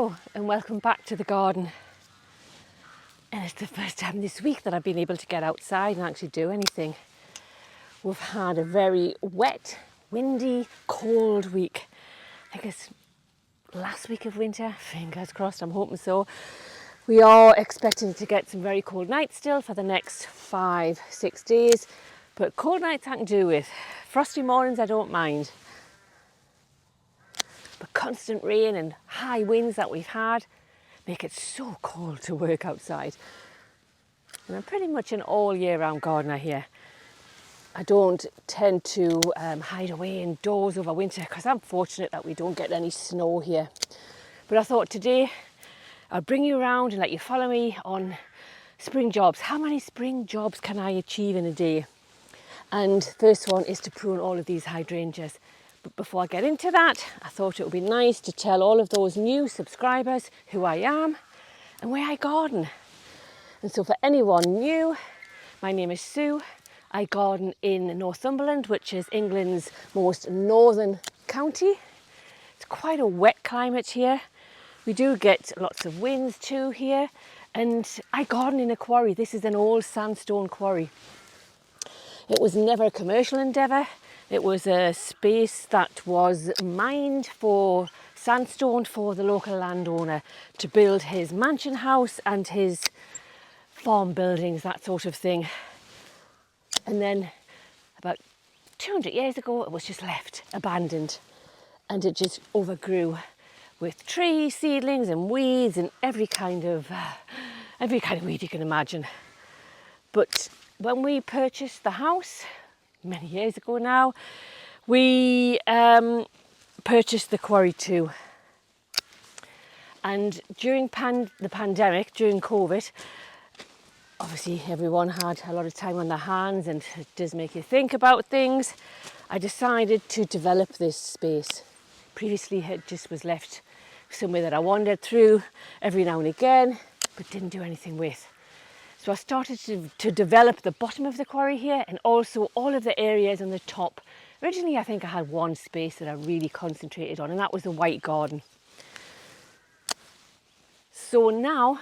Hello and welcome back to the garden. And it's the first time this week that I've been able to get outside and actually do anything. We've had a very wet, windy, cold week. I guess last week of winter, fingers crossed, I'm hoping so. We are expecting to get some very cold nights still for the next 5-6 days, but cold nights I can do with. Frosty mornings I don't mind. But constant rain and high winds that we've had make it so cold to work outside. And I'm pretty much an all year round gardener here. I don't tend to hide away indoors over winter because I'm fortunate that we don't get any snow here. But I thought today I'll bring you around and let you follow me on spring jobs. How many spring jobs can I achieve in a day? And first one is to prune all of these hydrangeas. But before I get into that, I thought it would be nice to tell all of those new subscribers who I am and where I garden. And so for anyone new, my name is Sue. I garden in Northumberland, which is England's most northern county. It's quite a wet climate here. We do get lots of winds too here. And I garden in a quarry. This is an old sandstone quarry. It was never a commercial endeavour. It was a space that was mined for sandstone for the local landowner to build his mansion house and his farm buildings, that sort of thing. And then about 200 years ago, it was just left abandoned and it just overgrew with trees, seedlings and weeds and every kind of weed you can imagine. But when we purchased the house, many years ago now, we purchased the quarry too. And during the pandemic, during COVID, obviously everyone had a lot of time on their hands and it does make you think about things. I decided to develop this space. Previously it just was left somewhere that I wandered through every now and again, but didn't do anything with. So I started to develop the bottom of the quarry here and also all of the areas on the top. Originally I think I had one space that I really concentrated on, and that was the white garden. So now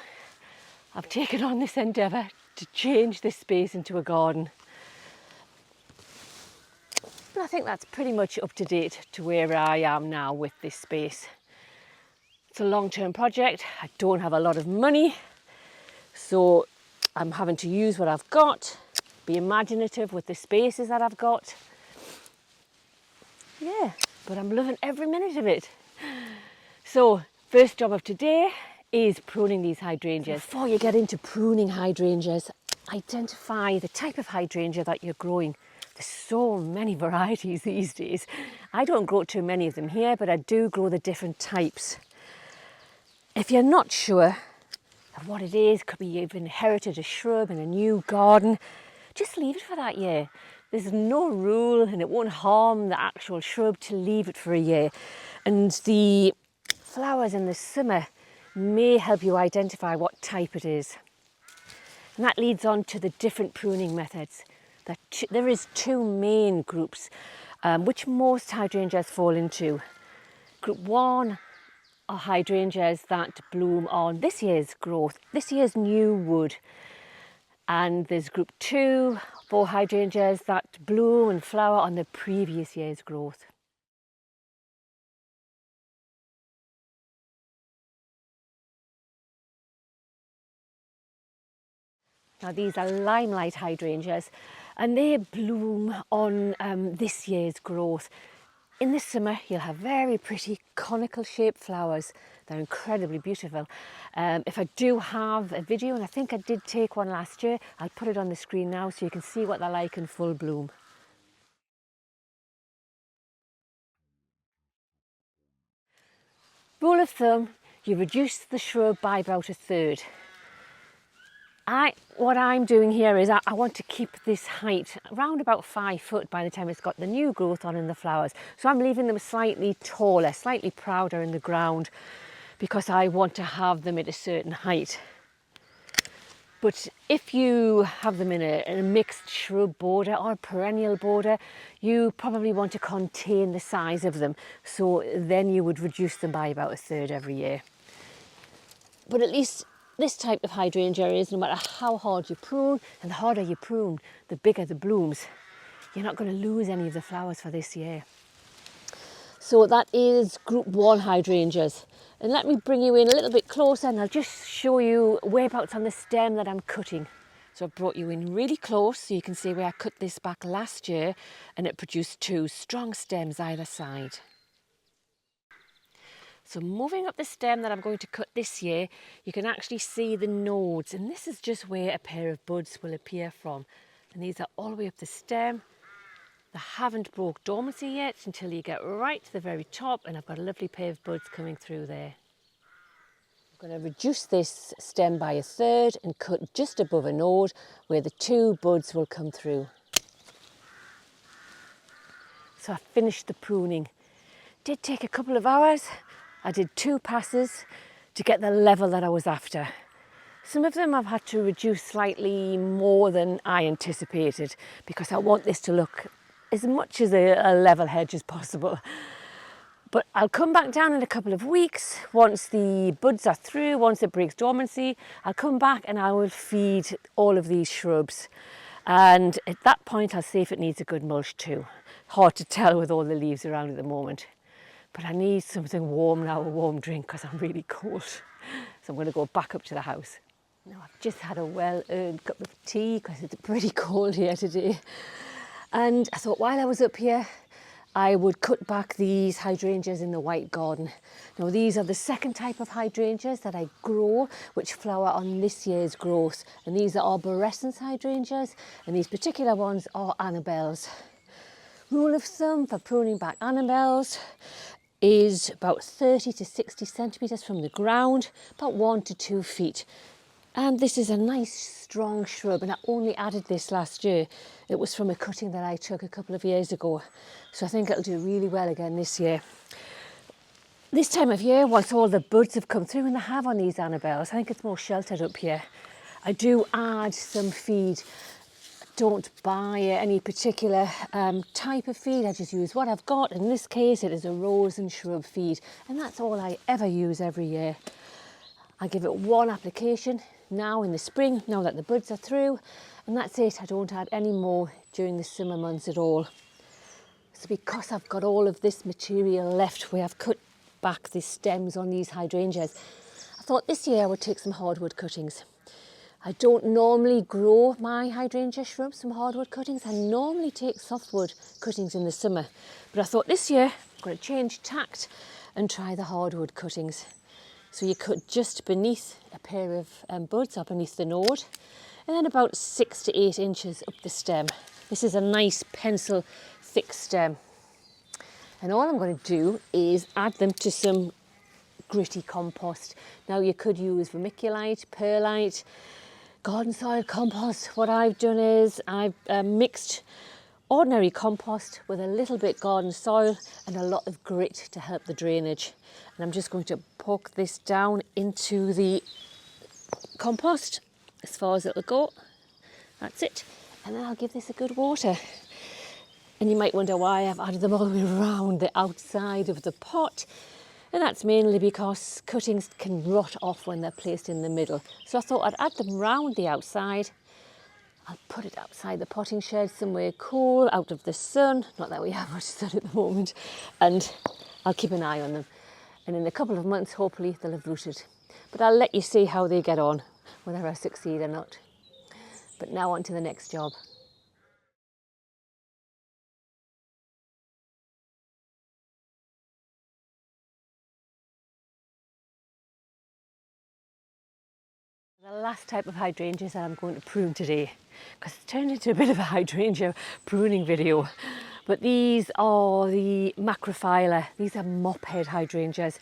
I've taken on this endeavour to change this space into a garden. But I think that's pretty much up to date to where I am now with this space. It's a long-term project. I don't have a lot of money, so I'm having to use what I've got, be imaginative with the spaces that I've got. Yeah, but I'm loving every minute of it. So, first job of today is pruning these hydrangeas. Before you get into pruning hydrangeas, identify the type of hydrangea that you're growing. There's so many varieties these days. I don't grow too many of them here, but I do grow the different types. If you're not sure of what it is, could be you've inherited a shrub in a new garden, just leave it for that year. There's no rule and it won't harm the actual shrub to leave it for a year. And the flowers in the summer may help you identify what type it is. And that leads on to the different pruning methods. There is two main groups, which most hydrangeas fall into. Group 1 are hydrangeas that bloom on this year's growth, this year's new wood. And there's group 2 for hydrangeas that bloom and flower on the previous year's growth. Now these are limelight hydrangeas and they bloom on this year's growth. In the summer you'll have very pretty conical shaped flowers. They're incredibly beautiful. If I do have a video, and I think I did take one last year, I'll put it on the screen now so you can see what they're like in full bloom. Rule of thumb, you reduce the shrub by about 1/3. What I'm doing here is I want to keep this height around about 5 foot by the time it's got the new growth on in the flowers. So I'm leaving them slightly taller, slightly prouder in the ground because I want to have them at a certain height. But if you have them in a mixed shrub border or a perennial border, you probably want to contain the size of them. So then you would reduce them by about 1/3 every year. But at least this type of hydrangea is, no matter how hard you prune, and the harder you prune, the bigger the blooms, you're not going to lose any of the flowers for this year. So that is group 1 hydrangeas. And let me bring you in a little bit closer and I'll just show you whereabouts on the stem that I'm cutting. So I've brought you in really close so you can see where I cut this back last year and it produced 2 strong stems either side. So moving up the stem that I'm going to cut this year, you can actually see the nodes, and this is just where a pair of buds will appear from. And these are all the way up the stem. They haven't broke dormancy yet until you get right to the very top, and I've got a lovely pair of buds coming through there. I'm going to reduce this stem by 1/3 and cut just above a node where the 2 buds will come through. So I finished the pruning. It did take a couple of hours. I did 2 passes to get the level that I was after. Some of them I've had to reduce slightly more than I anticipated because I want this to look as much as a level hedge as possible. But I'll come back down in a couple of weeks once the buds are through, once it breaks dormancy. I'll come back and I will feed all of these shrubs. And at that point I'll see if it needs a good mulch too. Hard to tell with all the leaves around at the moment. But I need something warm now, a warm drink, because I'm really cold. So I'm going to go back up to the house. Now I've just had a well-earned cup of tea because it's pretty cold here today. And I thought while I was up here, I would cut back these hydrangeas in the white garden. Now these are the second type of hydrangeas that I grow, which flower on this year's growth. And these are arborescens hydrangeas, and these particular ones are Annabelles. Rule of thumb for pruning back Annabelles is about 30 to 60 centimetres from the ground, about 1 to 2 feet. And this is a nice strong shrub, and I only added this last year. It was from a cutting that I took a couple of years ago. So I think it'll do really well again this year. This time of year, once all the buds have come through, and they have on these Annabelles, I think it's more sheltered up here. I do add some feed. Don't buy any particular type of feed. I just use what I've got. In this case, it is a rose and shrub feed, and that's all I ever use every year. I give it 1 application now in the spring, now that the buds are through, and that's it. I don't add any more during the summer months at all. So because I've got all of this material left where I've cut back the stems on these hydrangeas, I thought this year I would take some hardwood cuttings. I don't normally grow my hydrangea shrubs from hardwood cuttings. I normally take softwood cuttings in the summer. But I thought this year I'm going to change tact and try the hardwood cuttings. So you cut just beneath a pair of buds or beneath the node, and then about 6 to 8 inches up the stem. This is a nice pencil thick stem. And all I'm going to do is add them to some gritty compost. Now you could use vermiculite, perlite, garden soil compost. What I've done is I've mixed ordinary compost with a little bit garden soil and a lot of grit to help the drainage. And I'm just going to poke this down into the compost as far as it'll go. That's it. And then I'll give this a good water. And you might wonder why I've added them all the way around the outside of the pot. And that's mainly because cuttings can rot off when they're placed in the middle. So I thought I'd add them round the outside. I'll put it outside the potting shed somewhere cool, out of the sun. Not that we have much sun at the moment. And I'll keep an eye on them. And in a couple of months, hopefully they'll have rooted. But I'll let you see how they get on, whether I succeed or not. But now on to the next job. The last type of hydrangeas that I'm going to prune today, because it's turned into a bit of a hydrangea pruning video. But these are the macrophylla. These are mop-head hydrangeas.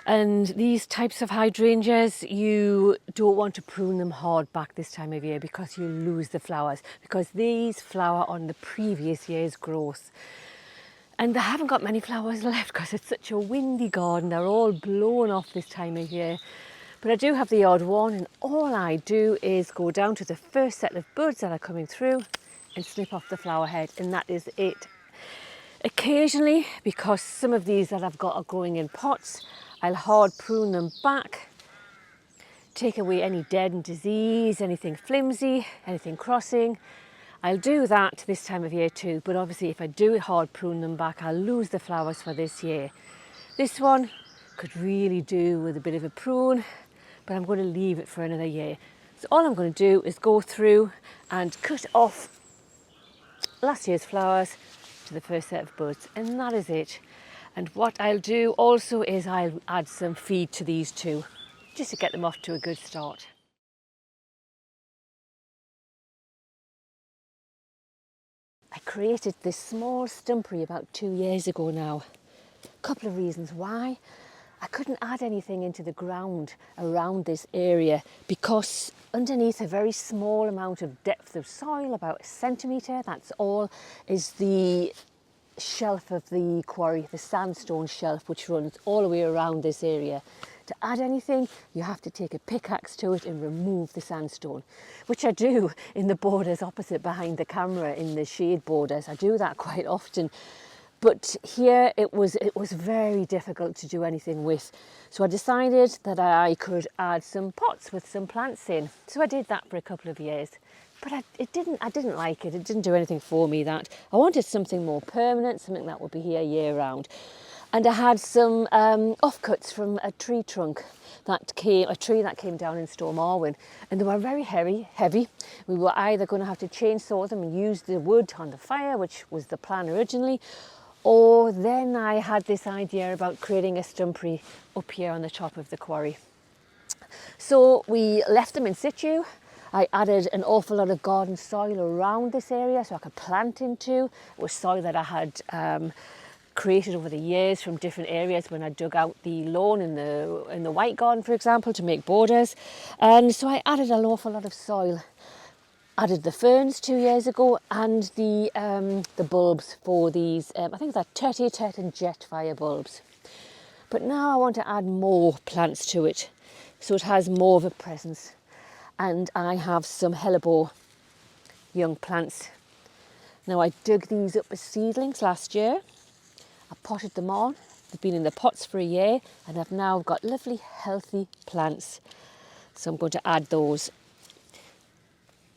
And these types of hydrangeas, you don't want to prune them hard back this time of year because you lose the flowers, because these flower on the previous year's growth. And they haven't got many flowers left because it's such a windy garden. They're all blown off this time of year. But I do have the odd one, and all I do is go down to the first set of buds that are coming through and snip off the flower head, and that is it. Occasionally, because some of these that I've got are growing in pots, I'll hard prune them back take away any dead and disease, anything flimsy, anything crossing. I'll do that this time of year too, but obviously if I do hard prune them back, I'll lose the flowers for this year. This one could really do with a bit of a prune, but I'm going to leave it for another year. So all I'm going to do is go through and cut off last year's flowers to the first set of buds, and that is it. And what I'll do also is I'll add some feed to these too, just to get them off to a good start. I created this small stumpery about 2 years ago now. A couple of reasons why. I couldn't add anything into the ground around this area because underneath a very small amount of depth of soil, about 1 centimetre, that's all, is the shelf of the quarry, the sandstone shelf, which runs all the way around this area. To add anything, you have to take a pickaxe to it and remove the sandstone, which I do in the borders opposite behind the camera, in the shade borders. I do that quite often. But here it was very difficult to do anything with. So I decided that I could add some pots with some plants in. So I did that for a couple of years. But I didn't like it. It didn't do anything for me. That I wanted something more permanent, something that would be here year round. And I had some offcuts from a tree trunk a tree that came down in Storm Arwen, and they were very heavy. We were either going to have to chainsaw them and use the wood on the fire, which was the plan originally, or then I had this idea about creating a stumpery up here on the top of the quarry. So we left them in situ. I added an awful lot of garden soil around this area so I could plant into. It was soil that I had created over the years from different areas when I dug out the lawn in the white garden, for example, to make borders. And so I added an awful lot of soil. Added the ferns 2 years ago and the bulbs for these, I think they're Tet and Jetfire bulbs. But now I want to add more plants to it so it has more of a presence. And I have some hellebore young plants. Now I dug these up as seedlings last year. I potted them on. They've been in the pots for a year and I've now got lovely healthy plants. So I'm going to add those.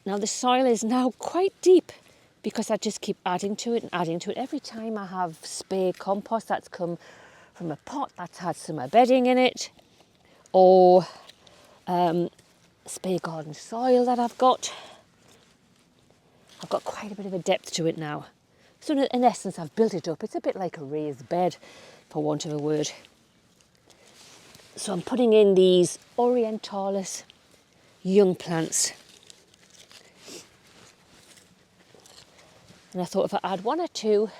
Now the soil is now quite deep because I just keep adding to it and adding to it. Every time I have spare compost that's come from a pot that's had some bedding in it, or spare garden soil that I've got quite a bit of a depth to it now. So in essence, I've built it up. It's a bit like a raised bed, for want of a word. So I'm putting in these orientalis young plants. And I thought if I add one or two,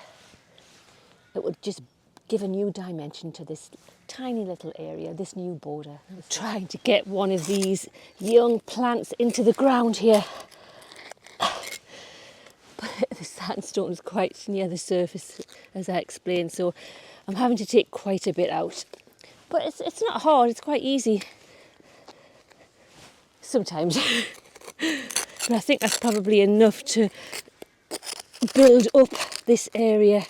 it would just give a new dimension to this tiny little area, this new border. I'm trying to get one of these young plants into the ground here. But the sandstone is quite near the surface, as I explained, so I'm having to take quite a bit out. But it's not hard, it's quite easy. Sometimes. But I think that's probably enough to build up this area.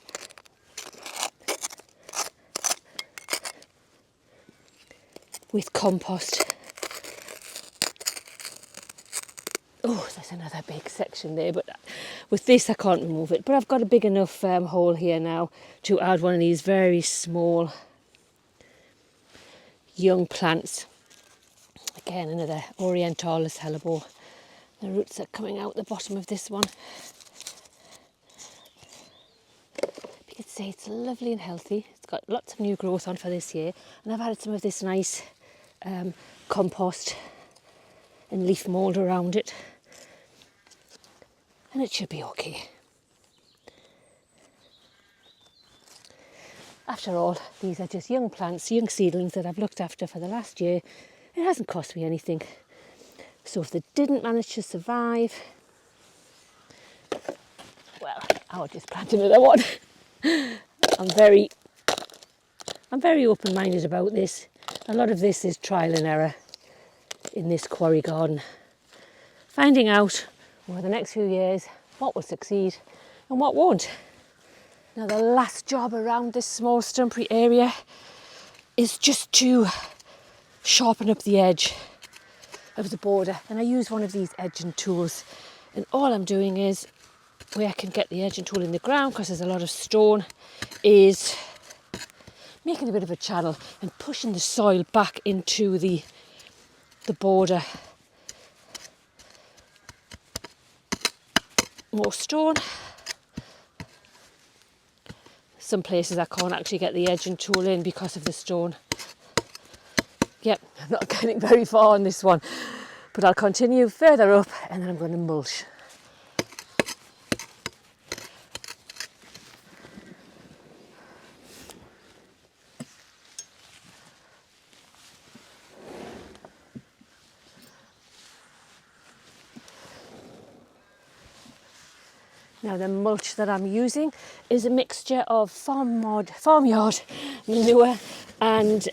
With compost. Oh, there's another big section there, but with this I can't remove it. But I've got a big enough hole here now to add one of these very small young plants. Again, another orientalis hellebore. The roots are coming out the bottom of this one. You can see it's lovely and healthy. It's got lots of new growth on for this year, and I've added some of this nice compost and leaf mould around it, and it should be okay. After all, these are just young plants, young seedlings that I've looked after for the last year. It hasn't cost me anything. So if they didn't manage to survive, well, I'll just plant another one. I'm very open-minded about this. A lot of this is trial and error in this quarry garden. Finding out over the next few years what will succeed and what won't. Now the last job around this small stumpery area is just to sharpen up the edge. of the border, and I use one of these edging tools, and all I'm doing is, where I can get the edging tool in the ground because there's a lot of stone, is making a bit of a channel and pushing the soil back into the border. More stone. Some places I can't actually get the edging tool in because of the stone. Yep, I'm not getting very far on this one, but I'll continue further up and then I'm going to mulch. Now the mulch that I'm using is a mixture of farmyard manure and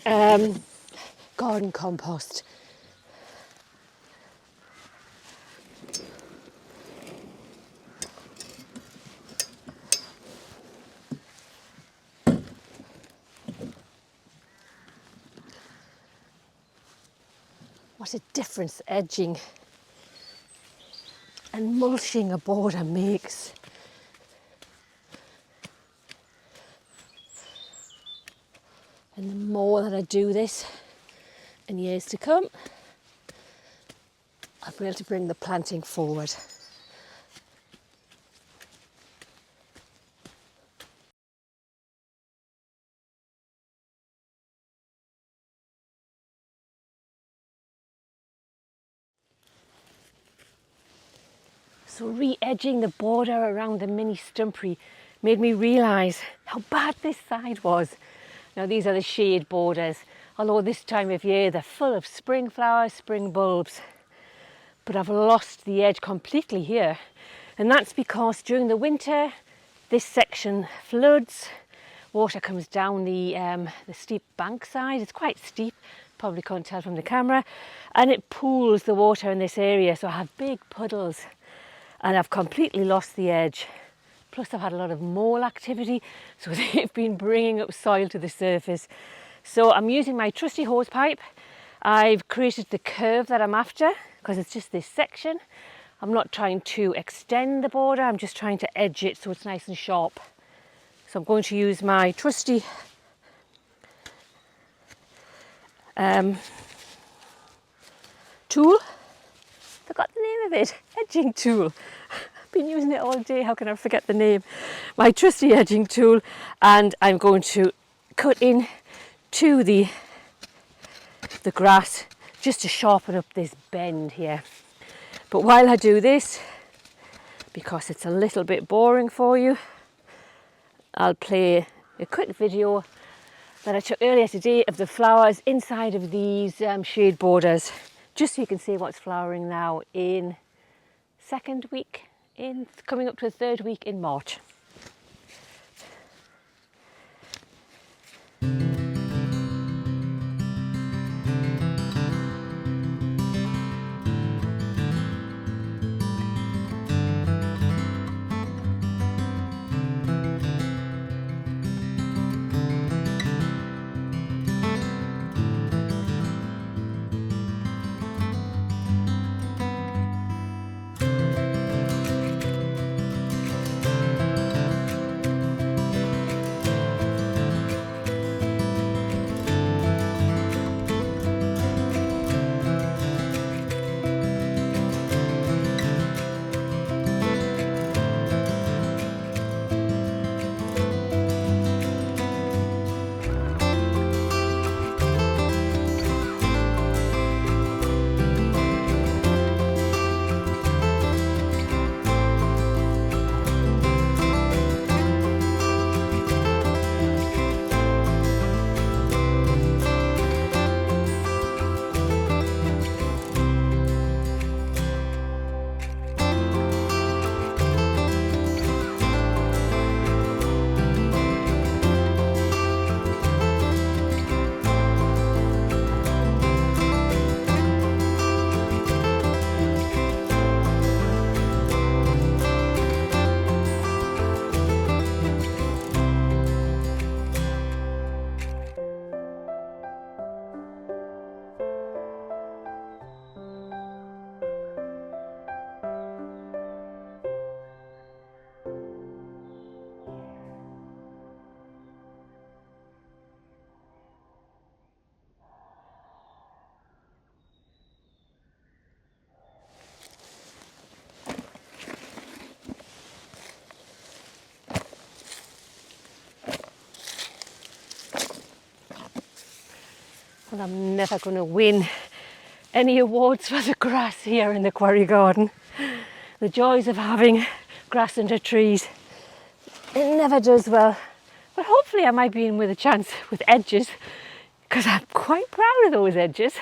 garden compost. What a difference edging and mulching a border makes. And the more that I do this in years to come, I'll be able to bring the planting forward. So re-edging the border around the mini stumpery made me realise how bad this side was. Now these are the shade borders, although this time of year they're full of spring flowers, spring bulbs. But I've lost the edge completely here, and that's because during the winter this section floods. Water comes down the steep bank side. It's quite steep, probably can't tell from the camera, and it pools the water in this area, so I have big puddles and I've completely lost the edge. Plus I've had a lot of mole activity, so they've been bringing up soil to the surface. So I'm using my trusty hose pipe. I've created the curve that I'm after because it's just this section. I'm not trying to extend the border, I'm just trying to edge it so it's nice and sharp. So I'm going to use my trusty tool. Forgot the name of it, edging tool. I've been using it all day, how can I forget the name? My trusty edging tool, and I'm going to cut in to the grass just to sharpen up this bend here. But while I do this, because it's a little bit boring for you, I'll play a quick video that I took earlier today of the flowers inside of these shade borders, just so you can see what's flowering now in second week, coming up to the third week in March. And I'm never going to win any awards for the grass here in the Quarry garden. The joys of having grass under trees. It never does well. But hopefully I might be in with a chance with edges, because I'm quite proud of those edges.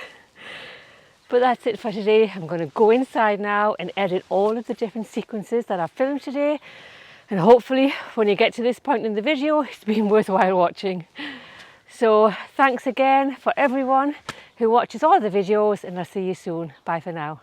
But that's it for today. I'm going to go inside now and edit all of the different sequences that I've filmed today. And hopefully when you get to this point in the video, it's been worthwhile watching. So thanks again for everyone who watches all the videos, and I'll see you soon. Bye for now.